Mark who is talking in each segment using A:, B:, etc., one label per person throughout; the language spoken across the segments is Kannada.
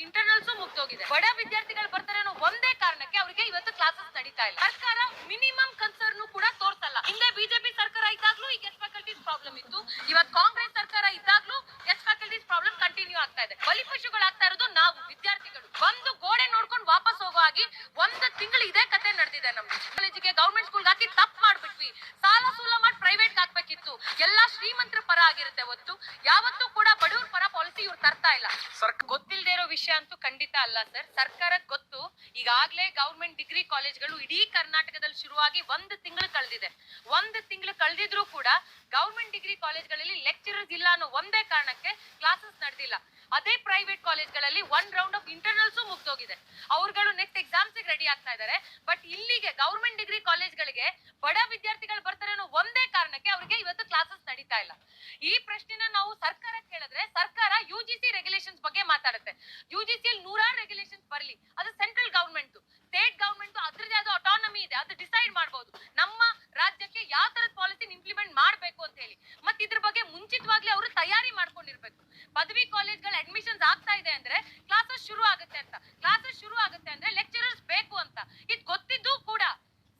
A: ಇಂಟರ್ನಲ್ಸ್ ಮುಗ್ದೋಗಿದೆ. ಬಡ ವಿದ್ಯಾರ್ಥಿಗಳು ಬರ್ತಾರೆ ಅನ್ನೋ ಒಂದೇ ಕಾರಣಕ್ಕೆ ಅವರಿಗೆ ಇವತ್ತು ಕ್ಲಾಸಸ್ ನಡೀತಾ ಇಲ್ಲ. ಸರ್ಕಾರ ಮಿನಿಮಮ್ ಕನ್ಸರ್ನ್ ಕೂಡ ತೋರ್ಸಲ್ಲ. ಹಿಂದೆ ಬಿಜೆಪಿ ಸರ್ಕಾರ ಇದ್ದಾಗ್ಲೂ ಈ ಗೆಸ್ಟ್ ಫ್ಯಾಕಲ್ಟೀಸ್ ಪ್ರಾಬ್ಲಮ್ ಇತ್ತು. ಇವತ್ತು ಕಾಂಗ್ರೆಸ್ ಸರ್ಕಾರ ಇದ್ದಾಗ್ಲೂ ಗೆಸ್ಟ್ ಫ್ಯಾಕಲ್ಟೀಸ್ ಪ್ರಾಬ್ಲಮ್ ಕಂಟಿನ್ಯೂ ಆಗ್ತಾ ಇದೆ. ಬಲಿಪಶುಗಳಾಗ್ತಾ ಇರೋದು ನಾವು ವಿದ್ಯಾರ್ಥಿಗಳು. ಒಂದು ಗೋಡೆ ನೋಡ್ಕೊಂಡು ವಾಪಸ್ ಹೋಗೋ ಹಾಗೆ ಒಂದು ತಿಂಗಳು ಇದೇ ಕತೆ ನಡೆದಿದೆ. ನಮ್ಮ ಕಾಲೇಜಿಗೆ ಗೌರ್ಮೆಂಟ್ ಸ್ಕೂಲ್ ಹಾಕಿ ತಪ್ಪು ಮಾಡ್ಬಿಟ್ವಿ. ಸಾಲ ಸೂಲ ಮಾಡಿ ಪ್ರೈವೇಟ್ ಹಾಕ್ಬೇಕಿತ್ತು. ಎಲ್ಲಾ ಶ್ರೀಮಂತರ ಪರ ಆಗಿರುತ್ತೆ ಹೊತ್ತು ಯಾವತ್ತೂ ಕೂಡ ಬಡವ್ರ ಪರ ಪಾಲಿಸಿ ಇವ್ರು ತರ್ತಾ ಇಲ್ಲ. ಗೊತ್ತಿಲ್ಲದೆ ಇರೋ ವಿಷಯ ಅಂತೂ ಖಂಡಿತ ಅಲ್ಲ ಸರ್. ಸರ್ಕಾರಕ್ಕೆ ಗೊತ್ತು. ಈಗಾಗಲೇ ಗೌರ್ಮೆಂಟ್ ಡಿಗ್ರಿ ಕಾಲೇಜ್ಗಳು ಇಡೀ ಕರ್ನಾಟಕದಲ್ಲಿ ಶುರುವಾಗಿ ಒಂದು ತಿಂಗಳು ಕಳೆದಿದೆ. ಒಂದು ತಿಂಗಳು ಕಳೆದಿದ್ರು ಕೂಡ ಗೌರ್ಮೆಂಟ್ ಡಿಗ್ರಿ ಕಾಲೇಜ್ಗಳಲ್ಲಿ ಲೆಕ್ಚರರ್ಸ್ ಇಲ್ಲ ಅನ್ನೋ ಒಂದೇ ಕಾರಣಕ್ಕೆ ಕ್ಲಾಸಸ್ ನಡೆದಿಲ್ಲ. ಅದೇ ಪ್ರೈವೇಟ್ ಕಾಲೇಜ್ಗಳಲ್ಲಿ ಒನ್ ರೌಂಡ್ ಆಫ್ ಇಂಟರ್ನಲ್ಸ್ ಮುಗ್ದೋಗಿದೆ. ಅವ್ರುಗಳು ನೆಕ್ಸ್ಟ್ ಎಕ್ಸಾಮ್ಸ್ ರೆಡಿ ಆಗ್ತಾ ಇದಾರೆ. ಬಟ್ ಇಲ್ಲಿಗೆ ಗೌರ್ಮೆಂಟ್ ಡಿಗ್ರಿ ಕಾಲೇಜ್ಗಳಿಗೆ ಬಡ ವಿದ್ಯಾರ್ಥಿಗಳು ಬರ್ತಾರೆ ಅನ್ನೋ ಒಂದೇ ಕಾರಣಕ್ಕೆ ಅವ್ರಿಗೆ ಇವತ್ತು ಕ್ಲಾಸಸ್ ನಡೀತಾ ಇಲ್ಲ. ಈ ಪ್ರಶ್ನೆನ ನಾವು ಸರ್ಕಾರ ಕೇಳಿದ್ರೆ ಸರ್ಕಾರ ಯುಜಿಸಿ ರೆಗ್ಯುಲೇಷನ್ಸ್ ಬಗ್ಗೆ ಮಾತಾಡುತ್ತೆ. ಯುಜಿಸಿಯಲ್ಲಿ 100 ರೆಗ್ಯುಲೇಷನ್ಸ್ ಬರಲಿ, ಅದು ಸೆಂಟ್ರಲ್ ಗವರ್ಮೆಂಟ್. ಸ್ಟೇಟ್ ಗವರ್ಮೆಂಟ್ ಅದ್ರದೇ ಆದ ಆಟಾನಮಿ ಇದೆ, ಅದು ಡಿಸೈಡ್ ಮಾಡಬಹುದು ನಮ್ಮ ರಾಜ್ಯಕ್ಕೆ ಯಾವ ತರದ ಪಾಲಿಸಿ ಇಂಪ್ಲಿಮೆಂಟ್ ಮಾಡಬೇಕು ಅಂತ ಹೇಳಿ. ಮತ್ತೆ ಇದ್ರ ಬಗ್ಗೆ ಮುಂಚಿತವಾಗ್ಲೇ ಅವರು ತಯಾರಿ ಮಾಡ್ಕೊಂಡಿರ್ಬೇಕು. ಪದವಿ ಕಾಲೇಜ್ಗಳ ಅಡ್ಮಿಷನ್ಸ್ ಆಗ್ತಾ ಇದೆ ಅಂದ್ರೆ ಕ್ಲಾಸಸ್ ಶುರು ಆಗುತ್ತೆ ಅಂತ. ಕ್ಲಾಸಸ್ ಶುರು ಆಗುತ್ತೆ ಅಂದ್ರೆ ಲೆಕ್ಚರರ್ಸ್ ಬೇಕು ಅಂತ. ಇದು ಗೊತ್ತಿದ್ದು ಕೂಡ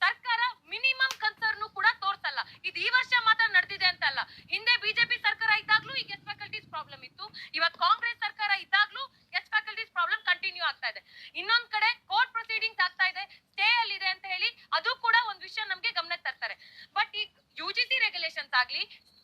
A: ಸರ್ಕಾರ ಮಿನಿಮಮ್ ಕನ್ಸರ್ನ್ ಕೂಡ ತೋರ್ಸಲ್ಲ. ಇದು ಈ ವರ್ಷ ಮಾತ್ರ ನಡೆದಿದೆ ಅಂತ ಅಲ್ಲ. ಹಿಂದೆ ಬಿಜೆಪಿ ಸರ್ಕಾರ ಇದ್ದಾಗ್ಲೂ ಈ ಗೆಸ್ಟ್ ಫ್ಯಾಕಲ್ಟೀಸ್ ಪ್ರಾಬ್ಲಮ್ ಇತ್ತು. ಇವತ್ತು ಕಾಂಗ್ರೆಸ್ ಸರ್ಕಾರ ಇದ್ದಾಗ್ಲೂ ಗೆಸ್ಟ್ ಫ್ಯಾಕಲ್ಟೀಸ್ ಪ್ರಾಬ್ಲಮ್ ಕಂಟಿನ್ಯೂ ಆಗ್ತಾ ಇದೆ. ಇನ್ನೊಂದ್ ಕಡೆ ಕೋರ್ಟ್ ಪ್ರೊಸೀಡಿಂಗ್ಸ್ ಆಗ್ತಾ ಇದೆ, ಸ್ಟೇ ಅಲ್ಲಿ ಇದೆ ಅಂತ ಹೇಳಿ ಅದು ಕೂಡ ಒಂದ್ ವಿಷಯ ನಮ್ಗೆ ಗಮನಕ್ಕೆ ತರ್ತಾರೆ. ಬಟ್ ಈ ಯುಜಿಸಿ ರೆಗ್ಯುಲೇಷನ್ಸ್ ಆಗ್ಲಿ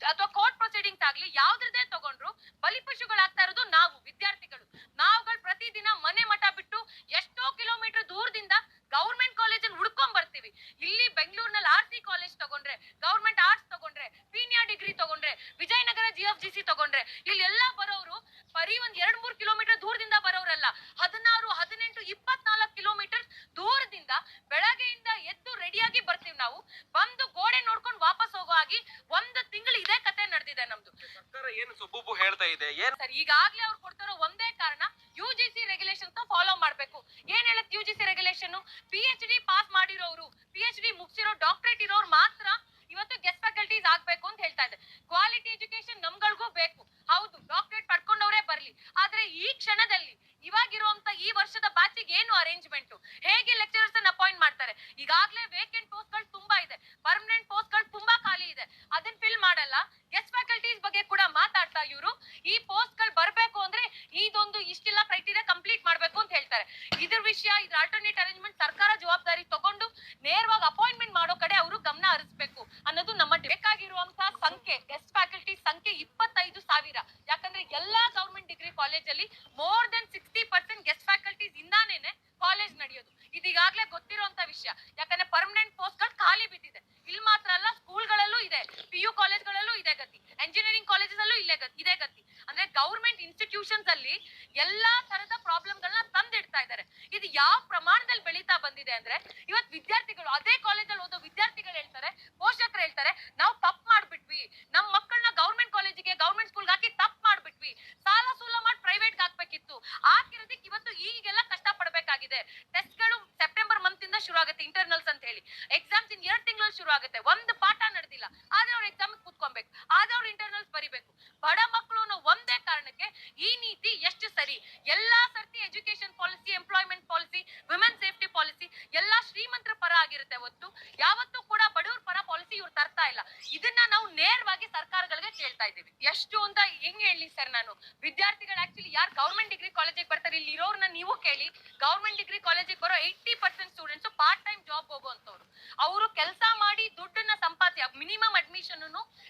A: ಅಥವಾ ಕೋರ್ಟ್ ಪ್ರೊಸೀಡಿಂಗ್ಸ್ ಆಗ್ಲಿ ಯಾವ್ದ್ರದೇ ತಗೊಂಡ್ರು ಬಲಿಪಶುಗಳಾಗ್ತಾ ಇರೋದು ನಾವು ವಿದ್ಯಾರ್ಥಿಗಳು. ನಾವುಗಳು ಪ್ರತಿದಿನ ಮನೆ ಮಠ ಬಿಟ್ಟು ಎಷ್ಟೋ ಕಿಲೋಮೀಟರ್ ದೂರದಿಂದ ಗೌರ್ಮೆಂಟ್ ಕಾಲೇಜಲ್ಲಿ ಹುಡ್ಕೊಂಡ್ ಬರ್ತೀವಿ. ಇಲ್ಲಿ ಬೆಂಗಳೂರಿನಲ್ಲಿ ಆರ್ಸಿ ಕಾಲೇಜ್ ತಗೊಂಡ್ರೆ, ಗೌರ್ಮೆಂಟ್ ಆರ್ಟ್ಸ್ ತಗೊಂಡ್ರೆ, ಪೀನಿಯಾ ಡಿಗ್ರಿ ತಗೊಂಡ್ರೆ, ವಿಜಯನಗರ ಜಿಎಫ್ಜಿಸಿ ತಗೊಂಡ್ರೆ, ಇಲ್ಲಿ ಎಲ್ಲಾ ಬರೋರು ಬರೀ ಒಂದ್ 2-3 ಕಿಲೋಮೀಟರ್ ದೂರದಿಂದ ಬರೋರಲ್ಲ. 16, 18, 24 ಕಿಲೋಮೀಟರ್ ದೂರದಿಂದ ಬೆಳಗ್ಗೆಯಿಂದ ಎದ್ದು ರೆಡಿಯಾಗಿ ಬರ್ತೀವಿ. ನಾವು ಬಂದು ಗೋಡೆ ನೋಡ್ಕೊಂಡು ವಾಪಸ್ ಹೋಗೋ ಹಾಗೆ ಒಂದು ತಿಂಗಳು ಇದೇ ಕತೆ ನಡೆದಿದೆ ನಮ್ದು.
B: ಸರ್ಕಾರ ಏನು ಸುಬ್ಬು ಹೇಳ್ತಾ ಇದೆ
A: ಸರ್, ಈಗಾಗ್ಲೇ ಅವ್ರು ಕೊಡ್ತಾರೋ ಒಂದೇ ಕಾರಣ ಯುಜಿಸಿ ರೆಗ್ಯುಲೇಷನ್ ಫಾಲೋ ಮಾಡ್ಬೇಕು. ಏನ್ ಹೇಳುತ್ತೆ ಯುಜಿಸಿ ರೆಗ್ಯುಲೇಷನ್? PhD ಪಾಸ್ ಮಾಡಿರೋರು, PhD ಮುಗಿಸಿರೋ, ಡಾಕ್ಟರೇಟ್ ಇರೋರು ಮಾತ್ರ ಇವತ್ತು ಗೆಸ್ಟ್ ಫ್ಯಾಕಲ್ಟೀಸ್ ಆಗ್ಬೇಕು ಅಂತ ಹೇಳ್ತಾ ಇದೆ. ಕ್ವಾಲಿಟಿ ಎಜುಕೇಶನ್ ನಮ್ಗಳಿಗೂ ಬೇಕು, ಹೌದು, ಡಾಕ್ಟರೇಟ್ ಪಡ್ಕೊಂಡವರೇ ಬರ್ಲಿ. ಆದ್ರೆ ಈ ಕ್ಷಣದಲ್ಲಿ ಇವಾಗಿರುವಂತ ಈ ವರ್ಷದ ಬ್ಯಾಚಿಗೆ ಏನು ಅರೇಂಜ್ಮೆಂಟ್, ಹೇಗೆ ಲೆಕ್ಚರರ್ಸ್ ಅನ್ನ ಅಪಾಯಿಂಟ್ ಮಾಡ್ತಾರೆ? ಈಗಾಗಲೇ ವೇಕೆಂಟ್ ಪೋಸ್ಟ್ ಗಳು ತುಂಬಾ ಇದೆ, ಪರ್ಮನೆಂಟ್ ಪೋಸ್ಟ್ ಗಳು ತುಂಬಾ ಖಾಲಿ ಇದೆ, ಅದನ್ನ ಫಿಲ್ ಮಾಡಲ್ಲ. ಗೆಸ್ಟ್ ಫ್ಯಾಕಲ್ಟೀಸ್ ಬಗ್ಗೆ ಕೂಡ ಮಾತಾಡ್ತಾ ಇವರು ಈ ಪೋಸ್ಟ್ ಗಳು ಬರ್ಬೇಕು ಅಂದ್ರೆ ಇದೊಂದು ಇಷ್ಟೆಲ್ಲ ಕ್ರೈಟೀರಿಯಾ ಕಂಪ್ಲೀಟ್ ಮಾಡ್ಬೇಕು ಅಂತ ಹೇಳ್ತಾರೆ. ಇದ್ರ ವಿಷಯ, ಇದ್ರ ಆಲ್ಟರ್ನೇಟ್ ಅರೇಂಜ್ಮೆಂಟ್ ಸರ್ಕಾರ ಜವಾಬ್ದಾರಿ ತಗೊಂಡು ನೇರವಾಗಿ ಅಪಾಯಿಂಟ್ಮೆಂಟ್ ಮಾಡೋ ಕಡೆ ಅವರು ಗಮನ ಹರಿಸಬೇಕು ಅನ್ನೋದು ನಮ್ಮ ಬೇಕಾಗಿರುವಂತಹ ಸಂಖ್ಯೆ. ಗೆಸ್ಟ್ ಫ್ಯಾಕಲ್ಟಿ ಸಂಖ್ಯೆ 25,000. ಯಾಕಂದ್ರೆ ಎಲ್ಲಾ ಗವರ್ಮೆಂಟ್ ಡಿಗ್ರಿ ಕಾಲೇಜಲ್ಲಿ ಮೋರ್ ದೆನ್ 60% ಗೆಸ್ಟ್ ಫ್ಯಾಕಲ್ಟೀಸ್ ಇಂದಾನೇನೆ ಕಾಲೇಜ್ ನಡೆಯೋದು. ಇದೀಗಾಗ್ಲೇ ಗೊತ್ತಿರುವಂತ ವಿಷಯ. ಯಾಕಂದ್ರೆ ಪರ್ಮನೆಂಟ್ ಪೋಸ್ಟ್ ಗಳು ಖಾಲಿ ಬಿದ್ದಿದೆ. ಇಲ್ಲಿ ಮಾತ್ರ ಅಲ್ಲ, ಸ್ಕೂಲ್ಗಳಲ್ಲೂ ಇದೆ, PU ಕಾಲೇಜ್ಗಳಲ್ಲೂ ಇದೆ ಗತಿ, ಎಂಜಿನಿಯರಿಂಗ್ ಕಾಲೇಜಸ್ ಅಲ್ಲೂ ಇದೆ ಗತಿ. ಅಂದ್ರೆ ಗವರ್ಮೆಂಟ್ ಇನ್ಸ್ಟಿಟ್ಯೂಷನ್ಸ್ ಅಲ್ಲಿ ಎಲ್ಲಾ ತರದ ಪ್ರಾಬ್ಲಮ್ ಗಳನ್ನ ತಂದಿಡ್ತಾ ಇದ್ದಾರೆ. ಇದು ಯಾವ ಪ್ರಮಾಣದಲ್ಲಿ ಬೆಳೀತಾ ಬಂದಿದೆ ಅಂದ್ರೆ ಇವತ್ತು ವಿದ್ಯಾರ್ಥಿಗಳು, ಅದೇ ಕಾಲೇಜಲ್ಲಿ ಓದೋ ವಿದ್ಯಾರ್ಥಿಗಳು ಹೇಳ್ತಾರೆ, ಪೋಷಕರು ಹೇಳ್ತಾರೆ, ನಾವು ತಪ್ಪು ಮಾಡ್ಬಿಟ್ವಿ, ನಮ್ಮ ಮಕ್ಕಳನ್ನ ಗವರ್ಮೆಂಟ್ ಕಾಲೇಜಿಗೆ ಗವರ್ಮೆಂಟ್ ಸ್ಕೂಲ್ಗೆ ಹಾಕಿ ತಪ್ಪು ಮಾಡ್ಬಿಟ್ವಿ, ಸಾಲ ಸೂಲ ಮಾಡಿ ಪ್ರೈವೇಟ್ಗೆ ಹಾಕ್ಬೇಕಿತ್ತು, ಹಾಕಿರೋದಕ್ಕೆ ಇವತ್ತು ಈಗೆಲ್ಲ ಕಷ್ಟ ಪಡ್ಬೇಕಾಗಿದೆ. ಟೆಸ್ಟ್ಗಳು ಸೆಪ್ಟೆಂಬರ್ ಮಂತ್ ಇಂದ ಶುರು ಆಗುತ್ತೆ, ಇಂಟರ್ನಲ್ಸ್ ಅಂತ ಹೇಳಿ. ಎಕ್ಸಾಮ್ಸ್ ಇನ್ 2 ತಿಂಗಳಲ್ಲಿ ಶುರು ಆಗುತ್ತೆ. ಒಂದು ಪಾಠ ನಡೆದಿಲ್ಲ ಆದ್ರೆ ಅವ್ರು ಎಕ್ಸಾಮ್ ಕೂತ್ಕೊಬೇಕು, ಆದ್ರೆ ಅವ್ರು ಇಂಟರ್ನಲ್ಸ್ ಬರಿಬೇಕು. ಬಡ ಮಕ್ಕಳು ಅನ್ನೋ ಒಂದೇ ಕಾರಣಕ್ಕೆ ಈ ನೀತಿ ಎಷ್ಟು ಸರಿ? ಎಲ್ಲಾ ಸರ್ತಿ education policy, employment policy, women safety policy ಎಲ್ಲಾ ಶ್ರೀಮಂತರ ಪರ ಆಗಿರುತ್ತೆ ಹೊತ್ತು ಯಾವತ್ತೂ ಕೂಡ ಬಡವ್ರ ಪರ ಪಾಲಿಸಿ ಇವ್ರು ತರ್ತಾ ಇಲ್ಲ. ಇದನ್ನ ನಾವು ನೇರವಾಗಿ ಸರ್ಕಾರಗಳಿಗೆ ಕೇಳ್ತಾ ಇದ್ದೀವಿ. ಎಷ್ಟು ಅಂತ ಹೆಂಗ್ ಹೇಳಿ ಸರ್? ನಾನು ವಿದ್ಯಾರ್ಥಿಗಳು ಆಕ್ಚುಲಿ ಯಾರು ಗವರ್ಮೆಂಟ್ ಡಿಗ್ರಿ ಕಾಲೇಜಿಗೆ ಬರ್ತಾರೆ, ಇಲ್ಲಿ ಇರೋರ್ನ ನೀವು ಕೇಳಿ, ಗವರ್ಮೆಂಟ್ ಡಿಗ್ರಿ ಕಾಲೇಜಿಗೆ ಬರೋ 80% ಸ್ಟೂಡೆಂಟ್ಸ್ ಪಾರ್ಟ್ ಟೈಮ್ ಜಾಬ್ ಹೋಗುವಂತವ್ರು. ಅವರು ಕೆಲಸ ಮಾಡಿ ದುಡ್ಡನ್ನ ಸಂಪಾದಿ ಮಿನಿಮಮ್ ಅಡ್ಮಿಷನ್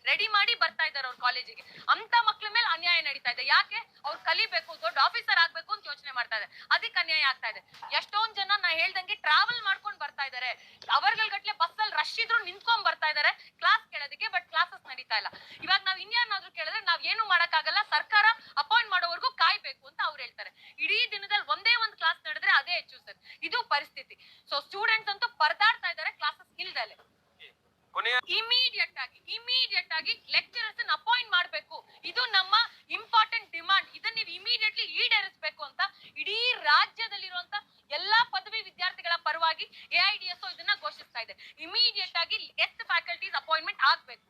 A: ರೆಡಿ ಮಾಡಿ ಬರ್ತಾ ಇದ್ದಾರೆ ಅವ್ರ ಕಾಲೇಜಿಗೆ. ಅಂತ ಮಕ್ಳ ಮೇಲೆ ಅನ್ಯಾಯ ನಡೀತಾ ಇದೆ. ಯಾಕೆ? ಅವ್ರು ಕಲಿಬೇಕು, ದೊಡ್ಡ ಆಫೀಸರ್ ಆಗ್ಬೇಕು ಅಂತ ಯೋಚನೆ ಮಾಡ್ತಾ ಇದೆ, ಅದಕ್ಕೆ ಅನ್ಯಾಯ ಆಗ್ತಾ ಇದೆ. ಎಷ್ಟೊಂದ್ ಜನ ನಾ ಹೇಳ್ದಂಗೆ ಟ್ರಾವೆಲ್ ಮಾಡ್ಕೊಂಡು ಬರ್ತಾ ಇದಾರೆ, ಅವರ್ಗಳ ಗಟ್ಲೆ ಬಸ್ ಅಲ್ಲಿ ರಶ್ ಇದ್ರು ನಿಂತ್ಕೊಂಡ್ ಬರ್ತಾ ಇದಾರೆ ಕ್ಲಾಸ್ ಕೇಳೋದಕ್ಕೆ. ಬಟ್ ಕ್ಲಾಸಸ್ ನಡೀತಾ ಇಲ್ಲ. ಇವಾಗ ನಾವ್ ಇನ್ಯಾರನ್ನಾದ್ರೂ ಕೇಳಿದ್ರೆ ನಾವ್ ಏನು ಮಾಡಕ್ಕಾಗಲ್ಲ, ಸರ್ಕಾರ ಅಪಾಯಿಂಟ್ ಮಾಡೋವರೆಗೂ ಕಾಯ್ಬೇಕು ಅಂತ ಅವ್ರು ಹೇಳ್ತಾರೆ. ಇಡೀ ದಿನದಲ್ಲಿ ಒಂದೇ ಒಂದು ಕ್ಲಾಸ್ ನಡೆದ್ರೆ ಅದೇ ಹೆಚ್ಚು ಸರ್, ಇದು ಪರಿಸ್ಥಿತಿ. ಸೊ ಸ್ಟೂಡೆಂಟ್ಸ್ ಅಂತೂ ಪರದಾಡ್ತಾ ಇದಾರೆ ಕ್ಲಾಸಸ್ ಇಲ್ದಲೆ. ಇಮಿಡಿಯೇಟ್ ಆಗಿ ಲೆಕ್ಚರರ್ಸ್ ಅನ್ನ ಅಪಾಯಿಂಟ್ ಮಾಡ್ಬೇಕು, ಇದು ನಮ್ಮ ಇಂಪಾರ್ಟೆಂಟ್ ಡಿಮಾಂಡ್. ಇದನ್ನ ನೀವು ಇಮಿಡಿಯೇಟ್ಲಿ ಈಡೇರಿಸಬೇಕು ಅಂತ ಇಡೀ ರಾಜ್ಯದಲ್ಲಿರುವಂತ ಎಲ್ಲಾ ಪದವಿ ವಿದ್ಯಾರ್ಥಿಗಳ ಪರವಾಗಿ AIDSO ಇದನ್ನ ಘೋಷಿಸ್ತಾ ಇದೆ. ಇಮಿಡಿಯೇಟ್ ಆಗಿ ಗೆಸ್ಟ್ ಫ್ಯಾಕಲ್ಟೀಸ್ ಅಪಾಯಿಂಟ್ಮೆಂಟ್ ಆಗ್ಬೇಕು.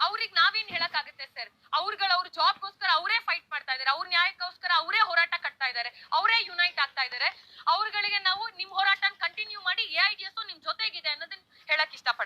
A: ಅವ್ರಿಗೆ ನಾವೇನ್ ಹೇಳಕ್ ಆಗುತ್ತೆ ಸರ್? ಅವ್ರ ಜಾಬ್ಗೋಸ್ಕರ ಅವರೇ ಫೈಟ್ ಮಾಡ್ತಾ ಇದಾರೆ, ಅವ್ರ ನ್ಯಾಯಕ್ಕೋಸ್ಕರ ಅವರೇ ಹೋರಾಟ ಕಟ್ತಾ ಆಗ್ತಾ ಇದ್ದಾರೆ, ಅವರೇ ಯುನೈಟ್ ಆಗ್ತಾ ಇದ್ದಾರೆ. ಅವ್ರಗಳಿಗೆ ನಾವು ನಿಮ್ ಹೋರಾಟ ಕಂಟಿನ್ಯೂ ಮಾಡಿ, AIDS ನಿಮ್ ಜೊತೆಗಿದೆ ಅನ್ನೋದನ್ನ ಹೇಳಕ್ ಇಷ್ಟಪಡ್ತೀನಿ.